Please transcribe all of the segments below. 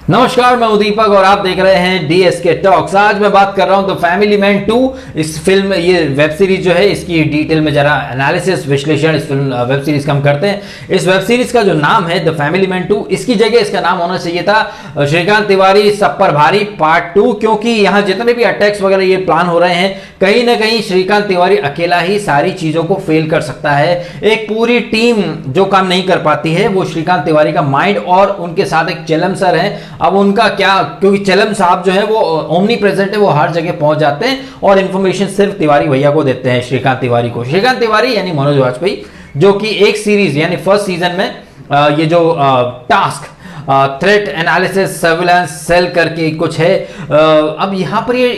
नमस्कार, मैं दीपक और आप देख रहे हैं डीएसके टॉक्स। आज मैं बात कर रहा हूं द फैमिली मैन 2। इस फिल्म, ये वेब सीरीज जो है, इसकी डिटेल में जरा एनालिसिस विश्लेषण इस फिल्म वेब सीरीज का हम करते हैं। इस वेब सीरीज का जो नाम है द फैमिली मैन 2, इसकी जगह इसका नाम होना चाहिए था श्रीकांत तिवारी सब पर भारी पार्ट 2, क्योंकि यहाँ जितने भी अटैक्स वगैरह ये प्लान हो रहे हैं, कहीं ना कहीं श्रीकांत तिवारी अकेला ही सारी चीजों को फेल कर सकता है। एक पूरी टीम जो काम नहीं कर पाती है वो श्रीकांत तिवारी का माइंड, और उनके साथ एक चेलम सर है। अब उनका क्या, क्योंकि चेलम साहब जो है वो ओमनी प्रेजेंट है, वो हर जगह पहुंच जाते हैं और इंफॉर्मेशन सिर्फ तिवारी भैया को देते हैं, श्रीकांत तिवारी को। श्रीकांत तिवारी यानी मनोज वाजपेयी, जो कि एक सीरीज यानी फर्स्ट सीजन में ये जो task threat analysis surveillance cell करके कुछ है, अब यहां पर ये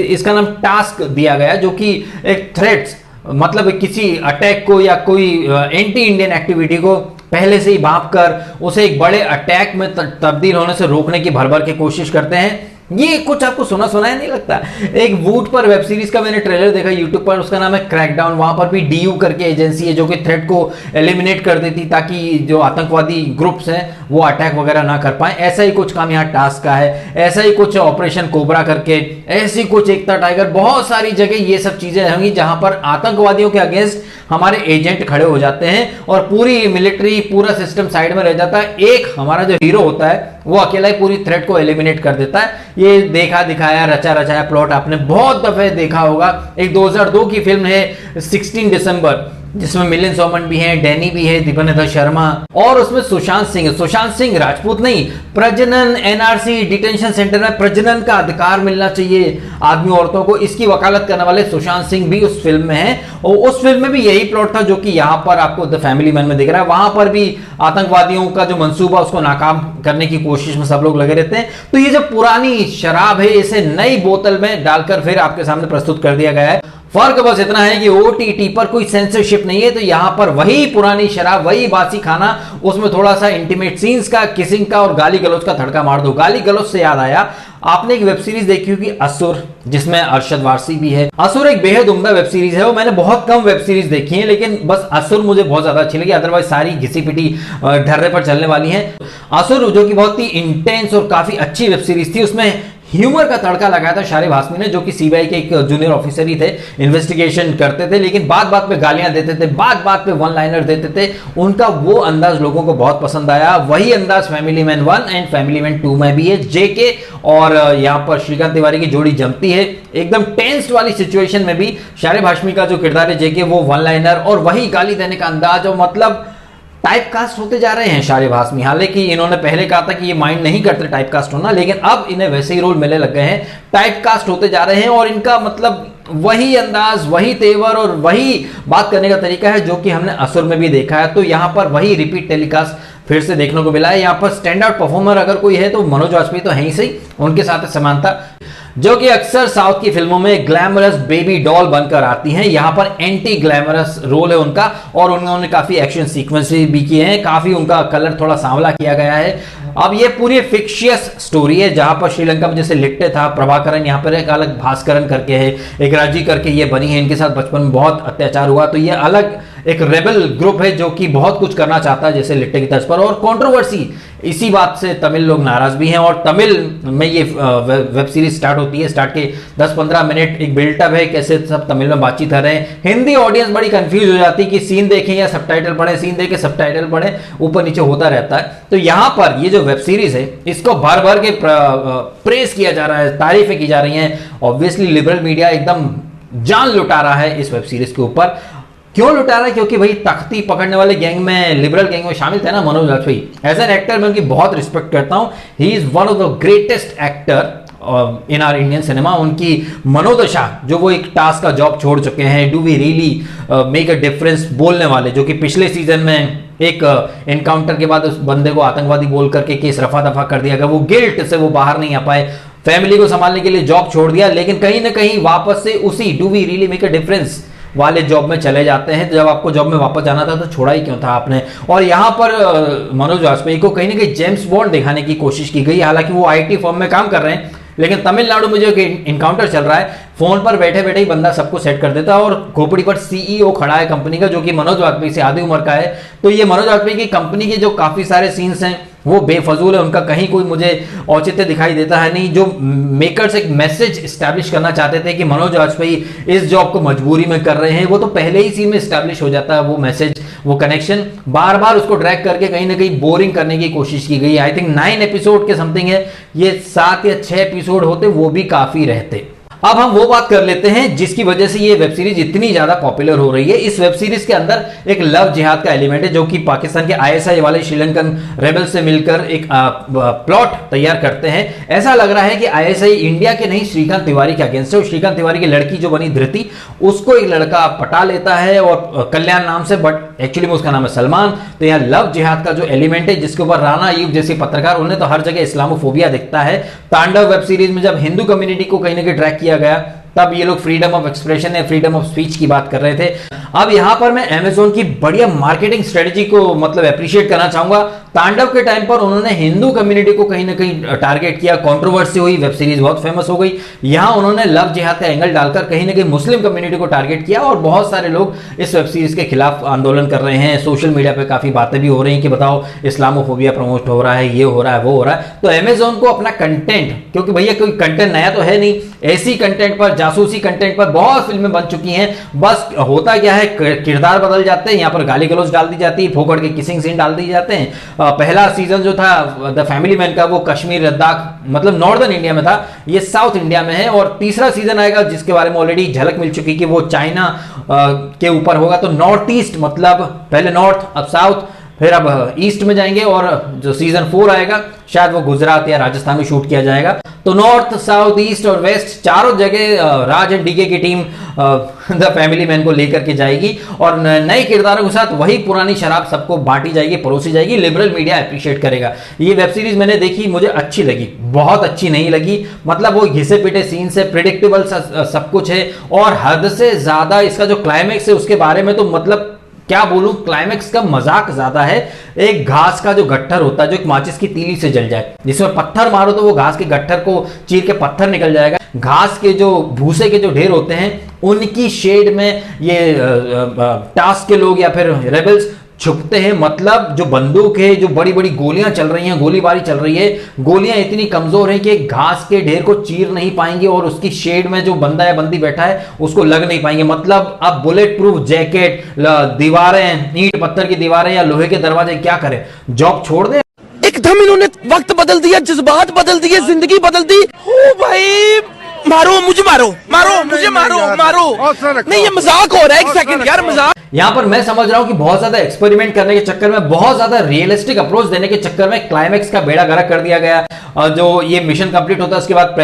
इसका नाम टास्क दिया गया, जो कि एक थ्रेट्स मतलब किसी अटैक को या कोई एंटी इंडियन एक्टिविटी को पहले से ही भांप कर उसे एक बड़े अटैक में तब्दील होने से रोकने की भर भर के कोशिश करते हैं। ये कुछ आपको सुना सुना है नहीं लगता? एक वूट पर वेब सीरीज का मैंने ट्रेलर देखा यूट्यूब पर, उसका नाम है क्रैकडाउन। वहां पर भी डीयू करके एजेंसी है जो कि थ्रेट को एलिमिनेट कर देती ताकि जो आतंकवादी ग्रुप्स हैं वो अटैक वगैरह ना कर पाए। ऐसा ही कुछ काम यहाँ टास्क का है, ऐसा ही कुछ ऑपरेशन कोबरा करके, ऐसी कुछ एकता टाइगर, बहुत सारी जगह ये सब चीजें होंगी जहां पर आतंकवादियों के अगेंस्ट हमारे एजेंट खड़े हो जाते हैं और पूरी मिलिट्री, पूरा सिस्टम साइड में रह जाता है। एक हमारा जो हीरो होता है वो अकेला ही पूरी थ्रेट को एलिमिनेट कर देता है। ये देखा दिखाया रचा रचाया प्लॉट आपने बहुत दफे देखा होगा। एक 2002 की फिल्म है 16 दिसंबर, जिसमें मिलिंद सोमन भी है, डैनी भी है, दीपानेंद्र शर्मा, और उसमें सुशांत सिंह राजपूत नहीं, प्रजनन एनआरसी डिटेंशन सेंटर में प्रजनन का अधिकार मिलना चाहिए आदमी औरतों को, इसकी वकालत करने वाले सुशांत सिंह भी उस फिल्म में है। और उस फिल्म में भी यही प्लॉट था जो कि यहाँ पर आपको द फैमिली मैन में दिख रहा है। वहां पर भी आतंकवादियों का जो मंसूबा उसको नाकाम करने की कोशिश में सब लोग लगे रहते हैं। तो ये जो पुरानी शराब है, इसे नई बोतल में डालकर फिर आपके सामने प्रस्तुत कर दिया गया है। फर्क बस इतना है कि ओटीटी पर कोई सेंसरशिप नहीं है, तो यहां पर वही पुरानी शराब, वही बासी खाना, उसमें थोड़ा सा इंटीमेट सीन्स का, किसिंग का और गाली गलौज का तड़का मार दो। गाली गलौज से याद आया, आपने एक वेब सीरीज देखी होगी असुर, जिसमें अरशद वारसी भी है। असुर एक बेहद उम्दा वेब सीरीज है, वो मैंने बहुत कम वेब सीरीज देखी है, लेकिन बस असुर मुझे बहुत ज्यादा अच्छी लगी, अदरवाइज सारी घिसी पिटी ढर्रे पर चलने वाली है। असुर जो कि बहुत ही इंटेंस और काफी अच्छी वेब सीरीज थी, उसमें ह्यूमर का तड़का लगाया था शारिब हाशमी ने, जो कि सीबीआई के एक जूनियर ऑफिसर ही थे, इन्वेस्टिगेशन करते थे, लेकिन बात बात पे गालियां देते थे, बात बात पे वन लाइनर देते थे। उनका वो अंदाज लोगों को बहुत पसंद आया। वही अंदाज family man 1 and family man 2 में भी है। जेके और यहाँ पर श्रीकांत तिवारी की जोड़ी जमती है। एकदम टेंस्ड वाली सिचुएशन में भी शारिब हाशमी का जो किरदार है जेके, वो वन लाइनर और वही गाली देने का अंदाज, और मतलब टाइप कास्ट होते जा रहे हैं शारिब हाशमी। हालांकि इन्होंने पहले कहा था कि ये माइंड नहीं करते टाइप कास्ट होना, लेकिन अब इन्हें वैसे ही रोल मिलने लग गए हैं, टाइप कास्ट होते जा रहे हैं। और इनका मतलब वही अंदाज, वही तेवर और वही बात करने का तरीका है जो कि हमने असुर में भी देखा है। तो यहाँ पर वही रिपीट टेलीकास्ट फिर से देखने को मिला है। यहाँ पर स्टैंड आउट परफॉर्मर अगर कोई है तो मनोज वाजपेयी तो है ही सही, उनके साथ समानता, जो कि अक्सर साउथ की फिल्मों में ग्लैमरस बेबी डॉल बनकर आती हैं। यहाँ पर एंटी ग्लैमरस रोल है उनका, और उन्होंने काफी एक्शन सीक्वेंस भी किए हैं, काफी उनका कलर थोड़ा सांवला किया गया है। अब ये पूरी फिक्शियस स्टोरी है, जहां पर श्रीलंका में जैसे लिट्टे था प्रभाकरन, यहाँ पर एक अलग भास्करन करके है, एक राजी करके ये बनी है, इनके साथ बचपन में बहुत अत्याचार हुआ, तो ये अलग एक रेबल ग्रुप है जो कि बहुत कुछ करना चाहता है जैसे लिट्टे की तर्ज पर। और कंट्रोवर्सी इसी बात से तमिल लोग नाराज भी हैं, और तमिल में ये वेब सीरीज स्टार्ट होती है। स्टार्ट के 10-15 मिनट एक बिल्टअप है, कैसे सब तमिल में बातचीत कर रहे हैं। हिंदी ऑडियंस बड़ी कंफ्यूज हो जाती है कि सीन देखें या सबटाइटल पढ़ें, सीन देखें सबटाइटल पढ़ें, ऊपर नीचे होता रहता है। तो यहां पर ये जो वेब सीरीज है, इसको भर भर के प्रेस किया जा रहा है, तारीफें की जा रही हैं। ऑब्वियसली लिबरल मीडिया एकदम जान लुटा रहा है इस वेब सीरीज के ऊपर। क्यों लुटा रहा है? क्योंकि भाई तख्ती पकड़ने वाले गैंग में, लिबरल गैंग में शामिल थे ना Manoj Vajpayee. As an actor मैं उनकी बहुत रिस्पेक्ट करता हूं। He is one of the greatest actor in our Indian cinema. उनकी मनोदशा, जो वो एक टास्क का जॉब छोड़ चुके हैं, do we really make a difference बोलने वाले, जो कि पिछले सीजन में एक एनकाउंटर के बाद उस बंदे को आतंकवादी बोल करके केस रफा दफा कर दिया गया, वो गिल्ट से वो बाहर नहीं आ पाए, फैमिली को संभालने के लिए जॉब छोड़ दिया, लेकिन कहीं ना कहीं वापस से उसी do we really make a difference वाले जॉब में चले जाते हैं। तो जब आपको जॉब में वापस जाना था तो छोड़ा ही क्यों था आपने? और यहाँ पर मनोज वाजपेयी को कहीं ना कहीं जेम्स बॉन्ड दिखाने की कोशिश की गई। हालांकि वो आईटी फर्म में काम कर रहे हैं, लेकिन तमिलनाडु में जो इनकाउंटर चल रहा है, फोन पर बैठे बैठे ही बंदा सबको सेट कर देता है, और खोपड़ी पर सीईओ खड़ा है कंपनी का, जो कि मनोज वाजपेयी से आधी उम्र का है। तो ये मनोज वाजपेयी की कंपनी के जो काफी सारे सीन्स हैं वो बेफजूल है, उनका कहीं कोई मुझे औचित्य दिखाई देता है नहीं। जो मेकर्स एक मैसेज स्टैब्लिश करना चाहते थे कि मनोज वाजपेयी इस जॉब को मजबूरी में कर रहे हैं, वो तो पहले ही सीन में स्टैब्लिश हो जाता है। वो मैसेज, वो कनेक्शन बार बार उसको ड्रैग करके कहीं ना कहीं बोरिंग करने की कोशिश की गई। आई थिंक 9 एपिसोड के समथिंग है, ये 7 या 6 एपिसोड होते वो भी काफी रहते। अब हम वो बात कर लेते हैं जिसकी वजह से ये वेब सीरीज इतनी ज्यादा पॉपुलर हो रही है। इस वेब सीरीज के अंदर एक लव जिहाद का एलिमेंट है, जो कि पाकिस्तान के आईएसआई वाले श्रीलंकन रेबल से मिलकर एक प्लॉट तैयार करते हैं। ऐसा लग रहा है कि आईएसआई इंडिया के नहीं, श्रीकांत तिवारी के अगेंस्ट है। श्रीकांत तिवारी की लड़की जो बनी धृति, उसको एक लड़का पटा लेता है और कल्याण नाम से, बट एक्चुअली में उसका नाम है सलमान। तो यहाँ लव जिहाद का जो एलिमेंट है, जिसके ऊपर राना अयूब जैसे पत्रकार, उन्हें तो हर जगह इस्लामोफोबिया दिखता है। तांडव वेब सीरीज में जब हिंदू कम्युनिटी को कहीं ना कहीं ट्रैक किया गया, तब ये लोग फ्रीडम ऑफ एक्सप्रेशन या फ्रीडम ऑफ स्पीच की बात कर रहे थे। अब यहां पर मैं अमेज़न की बढ़िया मार्केटिंग स्ट्रेटजी को मतलब अप्रिशिएट करना चाहूंगा। तांडव के टाइम पर उन्होंने हिंदू कम्युनिटी को कहीं ना कहीं टारगेट किया, कंट्रोवर्सी हुई, वेब सीरीज बहुत फेमस हो गई। यहां उन्होंने लव जिहाद का एंगल डालकर कहीं ना कहीं मुस्लिम कम्युनिटी को टारगेट किया, और बहुत सारे लोग इस वेब सीरीज के खिलाफ आंदोलन कर रहे हैं। सोशल मीडिया पे काफी बातें भी हो रही हैं कि बताओ इस्लामोफोबिया प्रमोट हो रहा है, ये हो रहा है, वो हो रहा है। तो अमेज़न को अपना कंटेंट, क्योंकि भैया कोई कंटेंट नया तो है नहीं, ऐसी कंटेंट पर, जासूसी कंटेंट पर बहुत फिल्में बन चुकी हैं। बस होता क्या है, किरदार बदल जाते हैं, यहाँ पर गाली गलौज डाल दी जाती है, फोकड़ के किसिंग सीन डाल दी जाते हैं। पहला सीजन जो था द फैमिली मैन का, वो कश्मीर लद्दाख मतलब नॉर्दर्न इंडिया में था, ये साउथ इंडिया में है। और तीसरा सीजन आएगा जिसके बारे में ऑलरेडी झलक मिल चुकी कि वो चाइना के ऊपर होगा। तो नॉर्थ ईस्ट, मतलब पहले नॉर्थ, अब साउथ, फिर अब ईस्ट में जाएंगे। और जो सीजन 4 आएगा शायद वो गुजरात या राजस्थान में शूट किया जाएगा। तो नॉर्थ, साउथ, ईस्ट और वेस्ट चारों जगह राज एंड डीके की टीम द फैमिली मैन को लेकर के जाएगी, और नए किरदारों के साथ वही पुरानी शराब सबको बांटी जाएगी, परोसी जाएगी। लिबरल मीडिया अप्रिशिएट करेगा। ये वेब सीरीज मैंने देखी, मुझे अच्छी लगी, बहुत अच्छी नहीं लगी। मतलब वो घिसे पिटे सीन से प्रिडिक्टेबल सब कुछ है, और हद से ज्यादा इसका जो क्लाइमेक्स है उसके बारे में तो मतलब क्या बोलूं, क्लाइमेक्स का मजाक ज्यादा है। एक घास का जो गट्ठर होता है, जो एक माचिस की तीली से जल जाए, जिसमें पत्थर मारो तो वो घास के गट्ठर को चीर के पत्थर निकल जाएगा। घास के जो भूसे के जो ढेर होते हैं, उनकी शेड में ये टास्क के लोग या फिर रेबल्स छुपते हैं। मतलब जो बंदूक है, जो बड़ी बड़ी गोलियां चल रही हैं, गोलीबारी चल रही है, गोलियां इतनी कमजोर हैं कि घास के ढेर को चीर नहीं पाएंगे, और उसकी शेड में जो बंदा या बंदी बैठा है उसको लग नहीं पाएंगे। मतलब अब बुलेट प्रूफ जैकेट, दीवारें, ईंट पत्थर की दीवारें या लोहे के दरवाजे, क्या करें, जॉब छोड़ दें? एकदम इन्होंने वक्त बदल दिया, जज्बात बदल दिए, जिंदगी बदल दी। ओ भाई, मारो मुझे, मारो मारो मुझे, मारो मारो। नहीं, ये मजाक हो रहा है, एक सेकंड यार, मजाक। यहां पर मैं समझ रहा हूं कि बहुत ज्यादा एक्सपेरिमेंट करने के चक्कर में, बहुत ज्यादा रियलिस्टिक अप्रोच देने के चक्कर में क्लाइमेक्स का बेड़ा गर्क कर दिया गया। और जो ये मिशन कंप्लीट होता है उसके बाद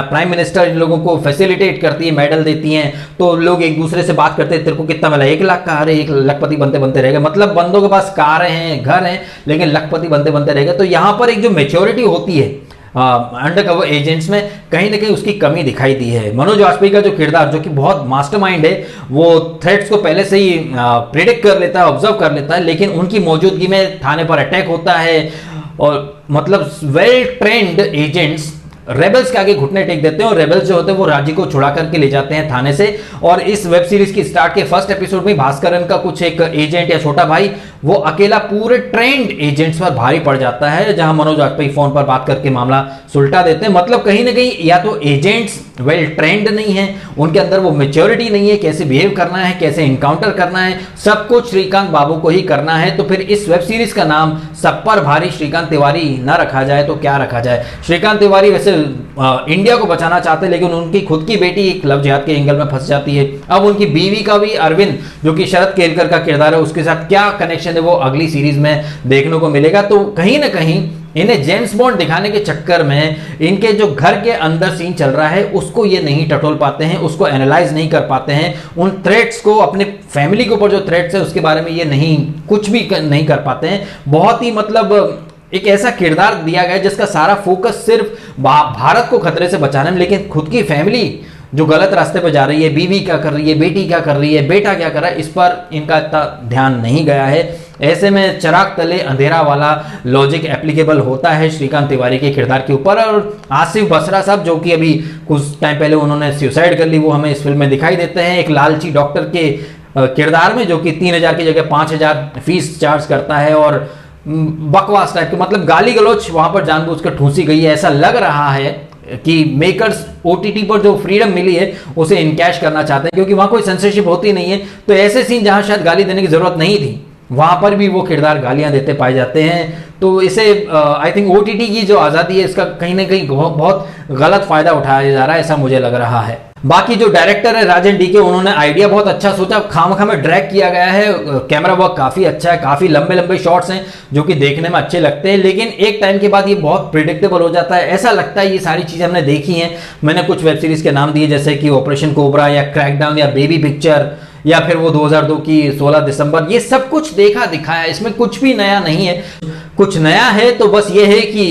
प्राइम मिनिस्टर इन लोगों को फैसिलिटेट करती है, मेडल देती हैं, तो लोग एक दूसरे से बात करते हैं, तेरे को कितना मिला, 1 लाख का, अरे 1 लखपति बनते बनते रहेगा। मतलब बंदों के पास कारें हैं, घर हैं, लेकिन लखपति बनते बनते रहेगा। तो यहां पर एक जो मेच्योरिटी होती है अंडरकवर एजेंट्स में, कहीं ना कहीं उसकी कमी दिखाई दी है। मनोज वाजपेयी का जो किरदार, जो कि बहुत मास्टरमाइंड है, वो थ्रेट्स को पहले से ही प्रिडिक्ट कर लेता है, ऑब्जर्व कर लेता है, लेकिन उनकी मौजूदगी में थाने पर अटैक होता है, और मतलब वेल ट्रेंड एजेंट्स रेबल्स के आगे घुटने टेक देते हैं, और रेबल्स जो होते हैं वो राजी को छुड़ा करके ले जाते हैं थाने से। और इस वेब सीरीज की स्टार्ट के फर्स्ट एपिसोड में भास्करन का कुछ एक एजेंट या छोटा भाई, वो अकेला पूरे ट्रेंड एजेंट्स पर भारी पड़ जाता है, जहां मनोज वाजपेयी फोन पर बात करके मामला सुलटा देते हैं। मतलब कहीं ना कहीं या तो एजेंट्स वेल ट्रेंड नहीं है, उनके अंदर वो मेच्योरिटी नहीं है, कैसे बिहेव करना है, कैसे इनकाउंटर करना है, सब कुछ श्रीकांत बाबू को ही करना है। तो फिर इस वेब सीरीज का नाम सब पर भारी श्रीकांत तिवारी ना रखा जाए तो क्या रखा जाए? श्रीकांत तिवारी वैसे इंडिया को बचाना चाहते हैं, लेकिन उनकी खुद की बेटी एक लव जिहाद के एंगल में फंस जाती है। अब उनकी बीवी का भी, अरविंद, जो कि शरद केलकर का किरदार है, उसके साथ क्या कनेक्शन है वो अगली सीरीज में देखने को मिलेगा। तो कहीं ना कहीं इन्हें जेम्स बॉन्ड दिखाने के चक्कर में इनके जो घर के अंदर सीन चल रहा है उसको ये नहीं टटोल पाते हैं, उसको एनालाइज नहीं कर पाते हैं, उन थ्रेट्स को, अपने फैमिली के ऊपर जो थ्रेट्स है उसके बारे में ये नहीं, कुछ भी नहीं कर पाते हैं। बहुत ही मतलब एक ऐसा किरदार दिया गया जिसका सारा फोकस सिर्फ भारत को खतरे से बचाने में, लेकिन खुद की फैमिली जो गलत रास्ते पर जा रही है, बीवी क्या कर रही है, बेटी क्या कर रही है, बेटा क्या कर रहा है, इस पर इनका इतना ध्यान नहीं गया है। ऐसे में चिराग तले अंधेरा वाला लॉजिक एप्लीकेबल होता है श्रीकांत तिवारी के किरदार के ऊपर। और आसिफ बसरा साहब, जो कि अभी कुछ टाइम पहले उन्होंने सुसाइड कर ली, वो हमें इस फिल्म में दिखाई देते हैं एक लालची डॉक्टर के किरदार में, जो कि 3,000 की जगह 5,000 फीस चार्ज करता है और बकवास टाइप के, मतलब गाली गलौच वहां पर जानबूझकर ठूसी गई है। ऐसा लग रहा है कि मेकर्स ओटीटी पर जो फ्रीडम मिली है उसे इनकैश करना चाहते हैं, क्योंकि वहां कोई सेंसरशिप होती नहीं है। तो ऐसे सीन जहां शायद गाली देने की जरूरत नहीं थी, वहां पर भी वो किरदार गालियां देते पाए जाते हैं। तो इसे आई थिंक ओटीटी की जो आज़ादी है इसका कहीं ना कहीं बहुत गलत फायदा उठाया जा रहा है, ऐसा मुझे लग रहा है। बाकी जो डायरेक्टर है राजन डीके, उन्होंने आइडिया बहुत अच्छा सोचा, खामखा में ड्रैग किया गया है। कैमरा वर्क काफी अच्छा है, काफी लंबे लंबे शॉट्स हैं जो कि देखने में अच्छे लगते हैं, लेकिन एक टाइम के बाद ये बहुत प्रिडिक्टेबल हो जाता है। ऐसा लगता है ये सारी चीजें हमने देखी हैं। मैंने कुछ वेब सीरीज के नाम दिए, जैसे कि ऑपरेशन कोबरा या क्रैकडाउन या बेबी पिक्चर, या फिर वो 2002 की 16 दिसंबर, ये सब कुछ देखा दिखाया, इसमें कुछ भी नया नहीं है। कुछ नया है तो बस ये है कि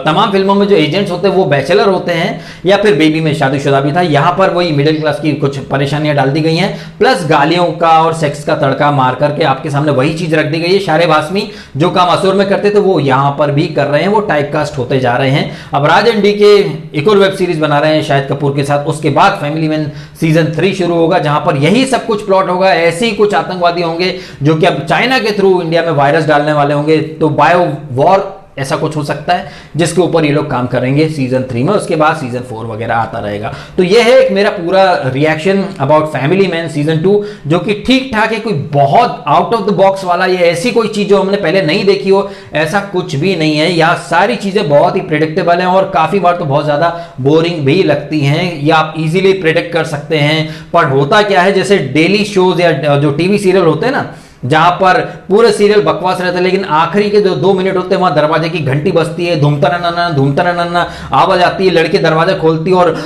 तमाम फिल्मों में जो एजेंट्स होते हैं वो बैचलर होते हैं, या फिर बेबी में शादीशुदा भी था। यहाँ पर वही मिडिल क्लास की कुछ परेशानियां डाल दी गई हैं, प्लस गालियों का और सेक्स का तड़का मार करके आपके सामने वही चीज रख दी गई है। शारे भासमी जो काम असुर में करते थे वो यहाँ पर भी कर रहे हैं, वो टाइपकास्ट होते जा रहे हैं। अब राजन डी के एक और वेब सीरीज बना रहे हैं शाहिद कपूर के साथ, उसके बाद फैमिली मैन सीजन 3 शुरू होगा, जहां पर यही सब कुछ प्लॉट होगा। ऐसे ही कुछ आतंकवादी होंगे जो कि अब चाइना के थ्रू इंडिया में वायरस डालने वाले होंगे, तो बायो वॉर ऐसा कुछ हो सकता है जिसके ऊपर ये लोग काम करेंगे सीजन 3 में। उसके बाद सीजन 4 वगैरह आता रहेगा। तो ये है एक मेरा पूरा reaction about family man season 2, जो कि ठीक ठाक है, कोई बहुत आउट ऑफ द बॉक्स वाला या ऐसी कोई चीज जो हमने पहले नहीं देखी हो, ऐसा कुछ भी नहीं है। यहाँ सारी चीजें बहुत ही प्रिडिक्टेबल हैं और काफी बार तो बहुत ज्यादा बोरिंग भी लगती हैं, या आप इजीली प्रिडिक्ट कर सकते हैं। पर होता क्या है, जैसे डेली शोज या जो टीवी सीरियल होते हैं ना, जहां पर पूरे सीरियल बकवास रहता है, लेकिन आखिरी के जो 2 मिनट होते हैं वहां दरवाजे की घंटी बजती है, धूमता नन्ना आवाज आती है, लड़के दरवाजा खोलती है और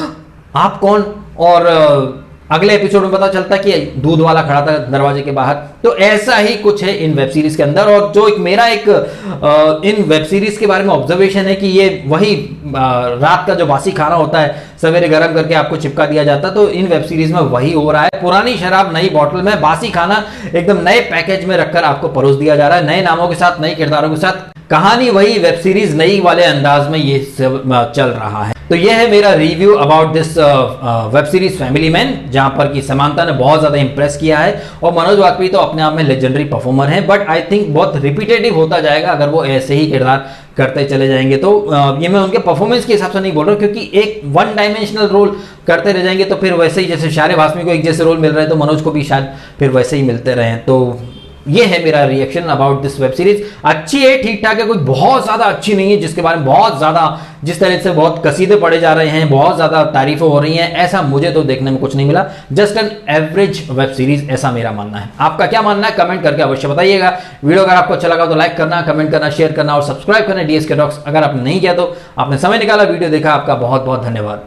आप कौन, और अगले एपिसोड में पता चलता है कि दूध वाला खड़ा था दरवाजे के बाहर। तो ऐसा ही कुछ है इन वेब सीरीज के अंदर। और जो मेरा एक इन वेब सीरीज के बारे में ऑब्जर्वेशन है कि ये वही रात का जो बासी खाना होता है सवेरे गर्म करके आपको चिपका दिया जाता है, तो इन वेब सीरीज में वही हो रहा है। पुरानी शराब नई बोतल में, बासी खाना एकदम नए पैकेज में रखकर आपको परोस दिया जा रहा है, नए नामों के साथ, नए किरदारों के साथ, कहानी वही, वेब सीरीज नई वाले अंदाज में ये सब चल रहा है। तो ये है मेरा review about this web series family man, जहां पर कि समांता ने बहुत ज्यादा इंप्रेस किया है और मनोज वाजपेयी तो अपने आप में लेजेंडरी परफॉर्मर हैं, बट आई थिंक बहुत रिपीटेटिव होता जाएगा अगर वो ऐसे ही किरदार करते चले जाएंगे। तो ये मैं उनके परफॉर्मेंस के हिसाब से नहीं बोल रहा हूँ, क्योंकि एक वन डायमेंशनल रोल करते रह जाएंगे तो फिर वैसे ही जैसे शारे भासमी को एक जैसे रोल मिल रहे हैं तो मनोज को भी शायद फिर वैसे ही मिलते रहे। तो ये है मेरा reaction about this web series. अच्छी है, ठीक ठाक है, कोई बहुत ज्यादा अच्छी नहीं है जिसके बारे में बहुत ज्यादा, जिस तरह से बहुत कसीदे पड़े जा रहे हैं, बहुत ज्यादा तारीफें हो रही हैं, ऐसा मुझे तो देखने में कुछ नहीं मिला। Just an average web series, ऐसा मेरा मानना है। आपका क्या मानना है कमेंट करके अवश्य बताइएगा। वीडियो अगर आपको अच्छा लगा तो लाइक करना, कमेंट करना, शेयर करना और सब्सक्राइब करना डीएसके टॉक्स। अगर आपने नहीं किया तो आपने समय निकाला, वीडियो देखा, आपका बहुत बहुत धन्यवाद।